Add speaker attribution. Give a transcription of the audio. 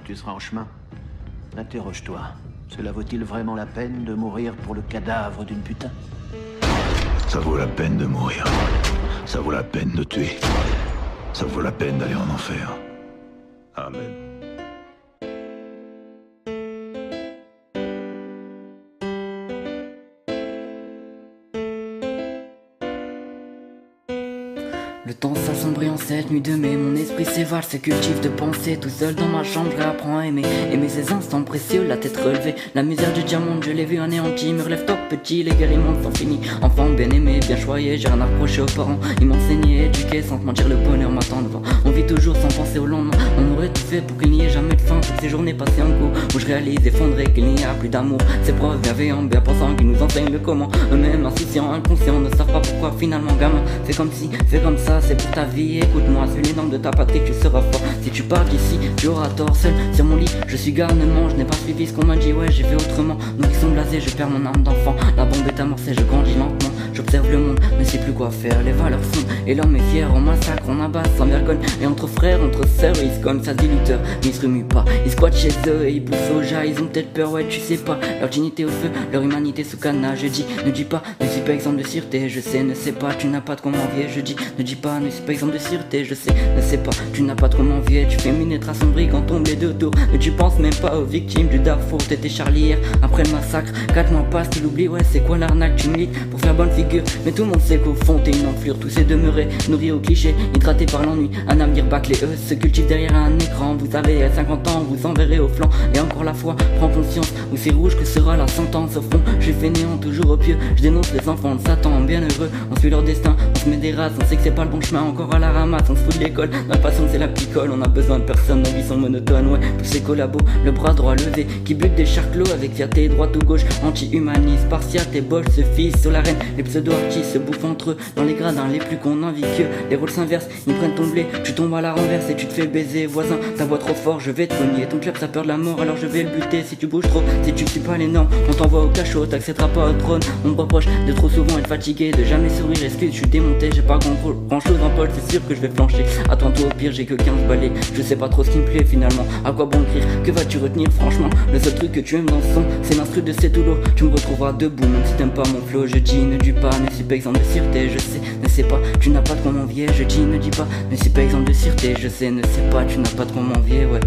Speaker 1: tu seras en chemin. Interroge-toi. Cela vaut-il vraiment la peine de mourir pour le cadavre d'une putain?
Speaker 2: Ça vaut la peine de mourir. Ça vaut la peine de tuer. Ça vaut la peine d'aller en enfer. Amen.
Speaker 3: Le temps s'assombrit en cette nuit de mai. Mon esprit s'évade, se cultive de pensée. Tout seul dans ma chambre, je réapprends à aimer. Aimer ces instants précieux, la tête relevée. La misère du diamant, je l'ai vu anéanti. Me relève top petit, les guériments sont finis. Enfant bien aimé, bien choyé, j'ai rien à reprocher aux parents. Ils m'enseignaient, éduqués, sans te mentir, le bonheur m'attend devant. On vit toujours sans penser au lendemain. On aurait tout fait pour qu'il n'y ait jamais de fin. Toutes ces journées passées en cours, où je réalise effondré qu'il n'y a plus d'amour. Ces profs bienveillants, bien pensants, qui nous enseignent le comment. Eux-mêmes insouciants, inconscients, ne savent pas pourquoi finalement gamin. Fais comme si, fais comme ça, c'est pour ta vie. Écoute-moi, suis les normes de ta patrie, tu seras fort. Si tu pars d'ici, tu auras tort. Seul sur mon lit, je suis garnement. Je n'ai pas suivi ce qu'on m'a dit, ouais j'ai fait autrement. Nous qui sommes blasés, je perds mon âme d'enfant. La bombe est amorcée, je grandis lentement. J'observe le monde, mais sais plus quoi faire. Les valeurs sont, et l'homme est fier. On massacre, on abat sans vergogne. Et entre frères, entre sœurs, ils se cognent, ça se dit lutteur. Mais ils se remuent pas, ils squattent chez eux et ils poussent au jas. Ils ont peut-être peur, ouais tu sais pas. Leur dignité au feu, leur humanité sous cadenas. Je dis, ne dis pas, ne suis pas exemple de sûreté. Je sais, ne sais pas, tu n'as pas de quoi m'envier. Je dis, ne dis pas, ne suis pas exemple de sûreté. Je sais, ne sais pas, tu n'as pas de quoi m'envier. Tu fais mine être assombri quand tombent les deux tours. Mais tu penses même pas aux victimes du Darfour. T'étais Charlie hier, après le massacre. 4 mois passent, tu l'oublies, ouais c'est quoi l'arnaque? Tu milites pour faire bonne figure, mais tout le monde sait qu'au fond t'es une enflure. Tous ces demeurés, nourris aux clichés, hydratés par l'ennui. Un avenir bâclé, eux se cultivent derrière un écran. Vous avez 50 ans, vous enverrez au flanc. Et encore la foi, prends conscience, où c'est rouge que sera la sentence. Au fond, j'ai fait néant, toujours au pieu. Je dénonce les enfants de Satan, bien heureux. On suit leur destin, on se met des races. On sait que c'est pas le bon chemin, encore à la ramasse. On se fout de l'école, notre passion c'est la picole. On a besoin de personne, nos vies sont monotones. Ouais, tous ces collabos, le bras droit levé, qui butent des charclos avec fierté, droite ou gauche. Anti-humaniste, spartiate et boche se fissent sur l'arène. Les pseudo-artistes se bouffent entre eux dans les gradins les plus qu'on envie que. Les rôles s'inversent, ils prennent ton blé, tu tombes à la renverse et tu te fais baiser. Voisin, ta voix trop fort, je vais te cogner. Ton club ça peur de la mort, alors je vais le buter. Si tu bouges trop, si tu suis pas les normes, on t'envoie au cachot, t'accepteras pas au trône. On me reproche de trop souvent être fatigué, de jamais sourire, excuse, je suis démonté. J'ai pas grand chose en Paul, c'est sûr que je vais flancher. Attends-toi au pire, j'ai que 15 balais. Je sais pas trop ce qui me plaît finalement. À quoi bon écrire, que vas-tu retenir franchement? Le seul truc que tu aimes dans ce son, c'est l'instru de ces toulots. Tu me retrouveras debout, même si t'aimes pas mon flow. Je dis, ne dis pas, ne suis pas exemple de sûreté. Je sais, ne sais pas, tu n'as pas de quoi m'envier. Je dis, ne dis pas, ne suis pas exemple de sûreté. Je sais, ne sais pas, tu n'as pas de quoi m'envier, ouais.